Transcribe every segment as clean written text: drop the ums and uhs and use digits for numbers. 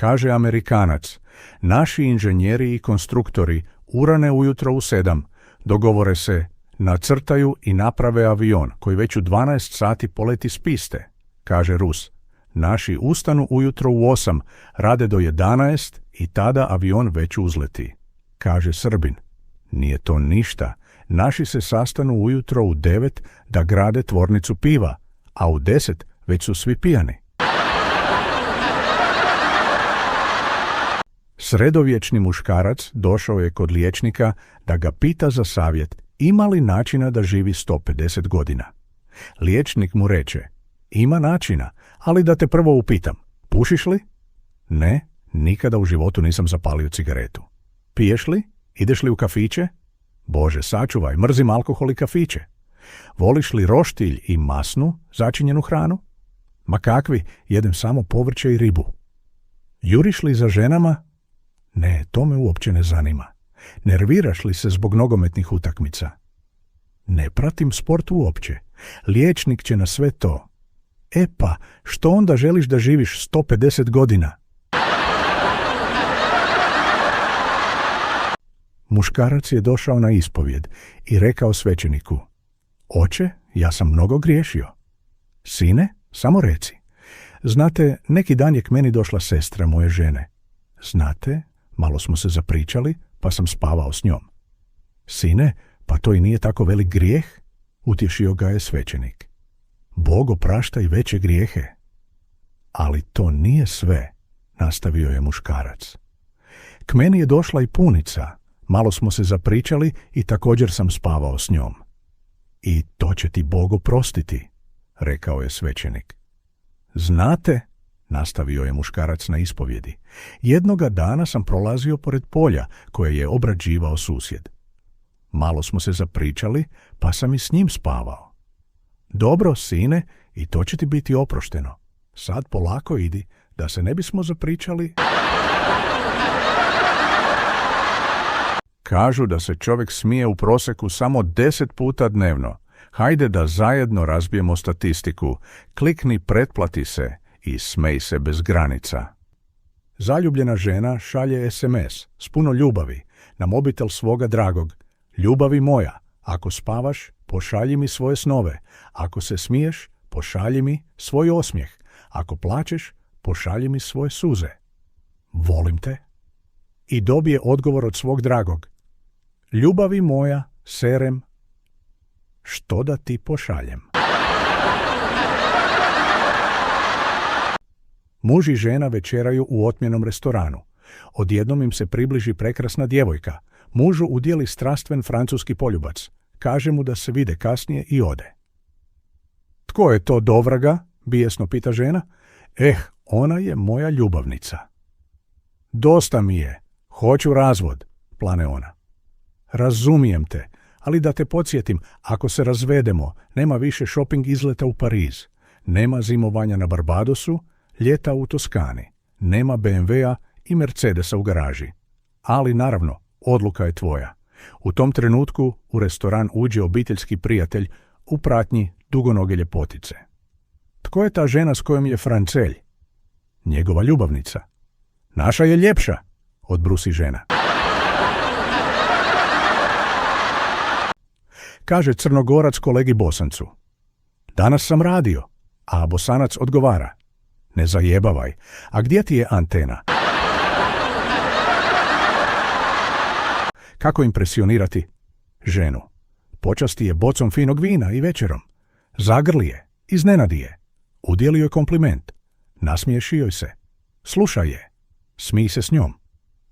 Kaže Amerikanac, naši inženjeri i konstruktori urane ujutro u 7, dogovore se, nacrtaju i naprave avion koji već u 12 sati poleti s piste. Kaže Rus, naši ustanu ujutro u 8, rade do 11 i tada avion već uzleti. Kaže Srbin, nije to ništa, naši se sastanu ujutro u 9 da grade tvornicu piva, a u 10 već su svi pijani. Sredovječni muškarac došao je kod liječnika da ga pita za savjet ima li načina da živi 150 godina. Liječnik mu reče, ima načina, ali da te prvo upitam, pušiš li? Ne, nikada u životu nisam zapalio cigaretu. Piješ li? Ideš li u kafiće? Bože, sačuvaj, mrzim alkohol i kafiće. Voliš li roštilj i masnu, začinjenu hranu? Ma kakvi, jedem samo povrće i ribu. Juriš li za ženama? Ne, to me uopće ne zanima. Nerviraš li se zbog nogometnih utakmica? Ne pratim sport uopće. Liječnik će na sve to. E pa, što onda želiš da živiš 150 godina? Muškarac je došao na ispovjed i rekao svećeniku, oče, ja sam mnogo griješio. Sine, samo reci. Znate, neki dan je k meni došla sestra moje žene. Znate, malo smo se zapričali, pa sam spavao s njom. Sine, pa to i nije tako velik grijeh? Utješio ga je svećenik. Bog oprašta i veće grijehe. Ali to nije sve, nastavio je muškarac. K meni je došla i punica, malo smo se zapričali i također sam spavao s njom. I to će ti Bog oprostiti, rekao je svećenik. Znate, nastavio je muškarac na ispovjedi, jednoga dana sam prolazio pored polja koje je obrađivao susjed. Malo smo se zapričali, pa sam i s njim spavao. Dobro, sine, i to će ti biti oprošteno. Sad polako idi, da se ne bismo zapričali. Kažu da se čovjek smije u prosjeku samo 10 puta dnevno. Hajde da zajedno razbijemo statistiku. Klikni pretplati se i smej se bez granica. Zaljubljena žena šalje SMS s puno ljubavi na mobitel svoga dragog. Ljubavi moja, ako spavaš, pošalji mi svoje snove. Ako se smiješ, pošalji mi svoj osmijeh. Ako plačeš, pošalji mi svoje suze. Volim te. I dobije odgovor od svog dragog. Ljubavi moja, serem, što da ti pošaljem? Muž i žena večeraju u otmjenom restoranu. Odjednom im se približi prekrasna djevojka. Mužu udijeli strastven francuski poljubac. Kaže mu da se vide kasnije i ode. Tko je to dovraga? Bijesno pita žena. Ona je moja ljubavnica. Dosta mi je. Hoću razvod, plane ona. Razumijem te, ali da te podsjetim, ako se razvedemo, nema više shopping izleta u Pariz, nema zimovanja na Barbadosu, ljeta u Toskani, nema BMW-a i Mercedesa u garaži. Ali naravno, odluka je tvoja. U tom trenutku u restoran uđe obiteljski prijatelj u pratnji dugonoge ljepotice. Tko je ta žena s kojom je Francelj? Njegova ljubavnica. Naša je ljepša, odbrusi žena. Kaže Crnogorac kolegi Bosancu. Danas sam radio, a Bosanac odgovara. Ne zajebavaj, a gdje ti je antena? Kako impresionirati ženu? Počasti je bocom finog vina i večerom. Zagrli je, iznenadi je. Udijeli joj kompliment. Nasmiješi joj se. Slušaj je. Smij se s njom.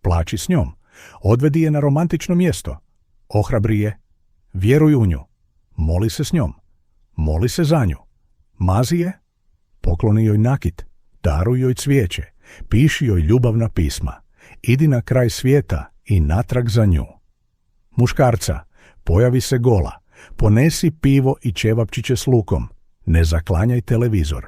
Plači s njom. Odvedi je na romantično mjesto. Ohrabri je. Vjeruj u nju. Moli se s njom. Moli se za nju. Mazi je. Pokloni joj nakit. Daruj joj cvijeće. Piši joj ljubavna pisma. Idi na kraj svijeta i natrag za nju. Muškarca, pojavi se gola. Ponesi pivo i ćevapčiće s lukom. Ne zaklanjaj televizor.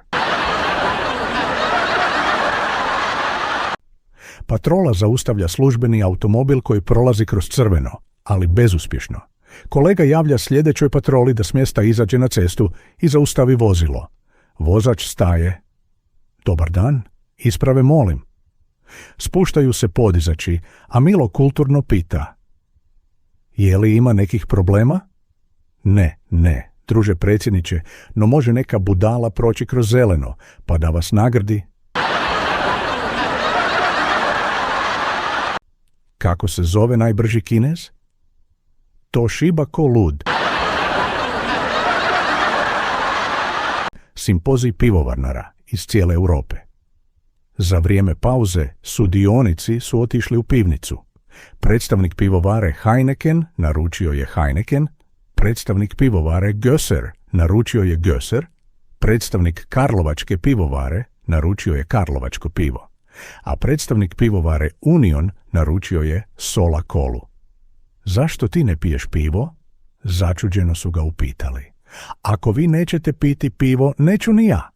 Patrola zaustavlja službeni automobil koji prolazi kroz crveno, ali bezuspješno. Kolega javlja sljedećoj patroli da s mjesta izađe na cestu i zaustavi vozilo. Vozač staje. Dobar dan, isprave molim. Spuštaju se podizači, a Milo kulturno pita: je li ima nekih problema? Ne, druže predsjedniče, no može neka budala proći kroz zeleno, pa da vas nagradi. Kako se zove najbrži Kinez? To šiba ko lud. Simpozij pivovarnara iz cijele Europe. Za vrijeme pauze sudionici su otišli u pivnicu. Predstavnik pivovare Heineken naručio je Heineken, predstavnik pivovare Gösser naručio je Gösser, predstavnik Karlovačke pivovare naručio je Karlovačko pivo, a predstavnik pivovare Union naručio je Sola Colu. Zašto ti ne piješ pivo? Začuđeno su ga upitali. Ako vi nećete piti pivo, neću ni ja.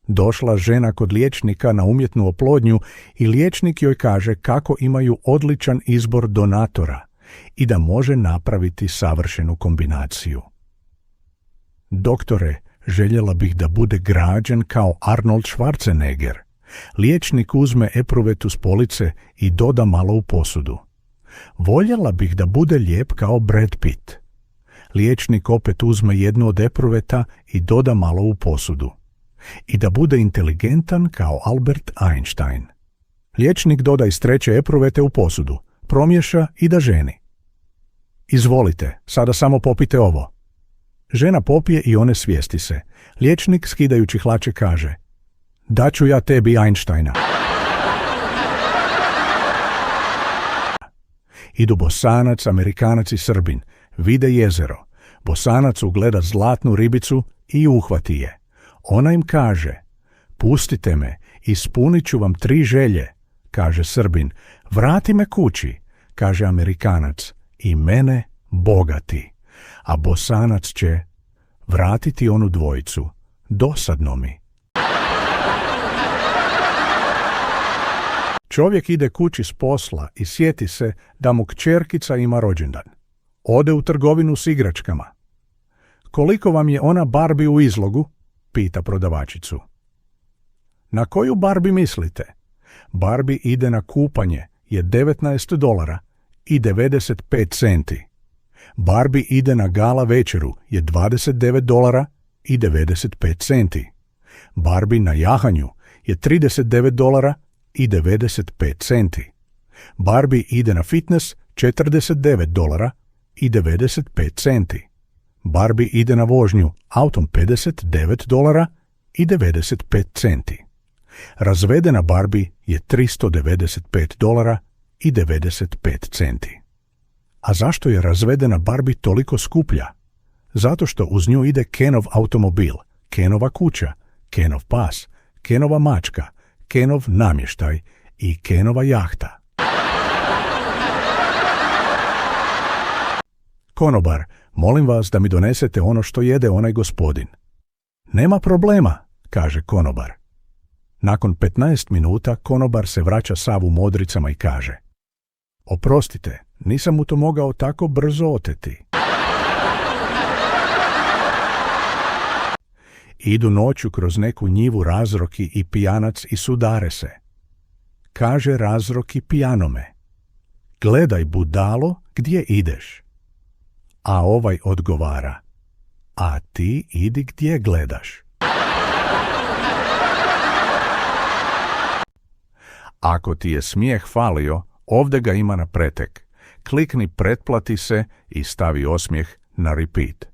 Došla žena kod liječnika na umjetnu oplodnju i liječnik joj kaže kako imaju odličan izbor donatora i da može napraviti savršenu kombinaciju. Doktore, željela bih da bude građen kao Arnold Schwarzenegger. Liječnik uzme epruvetu s police i doda malo u posudu. Voljela bih da bude lijep kao Brad Pitt. Liječnik opet uzme jednu od epruveta i doda malo u posudu. I da bude inteligentan kao Albert Einstein. Liječnik doda iz treće epruvete u posudu, promiješa i da ženi. Izvolite, sada samo popite ovo. Žena popije i one svijesti se. Liječnik skidajući hlače kaže: daću ja tebi Einsteina. Idu Bosanac, Amerikanac i Srbin. Vide jezero. Bosanac ugleda zlatnu ribicu i uhvati je. Ona im kaže: pustite me, ispunit ću vam 3 želje, kaže Srbin. Vrati me kući, kaže Amerikanac, i mene bogati. A Bosanac će: vratiti onu dvojicu, dosadno mi. Čovjek ide kući s posla i sjeti se da mu kćerkica ima rođendan. Ode u trgovinu s igračkama. Koliko vam je ona Barbie u izlogu? Pita prodavačicu. Na koju Barbie mislite? Barbie ide na kupanje je $19 i 95 centi. Barbie ide na gala večeru je $29 i 95 centi. Barbie na jahanju je $39 i 95 centi. Barbie ide na fitness $49 i 95 centi. Barbie ide na vožnju autom $59 i 95 centi. Razvedena Barbie je $395 i 95 centi. A zašto je razvedena Barbie toliko skuplja? Zato što uz nju ide Kenov automobil, Kenova kuća, Kenov pas, Kenova mačka, Kenov namještaj i Kenova jahta. Konobar, molim vas da mi donesete ono što jede onaj gospodin. Nema problema, kaže konobar. Nakon 15 minuta konobar se vraća sav u modricama i kaže: oprostite, nisam mu to mogao tako brzo oteti. Idu noću kroz neku njivu Razroki i pijanac i sudare se. Kaže Razroki pijanome: gledaj budalo, gdje ideš? A ovaj odgovara: a ti idi gdje gledaš. Ako ti je smijeh falio, ovdje ga ima na pretek. Klikni pretplati se i stavi osmijeh na repeat.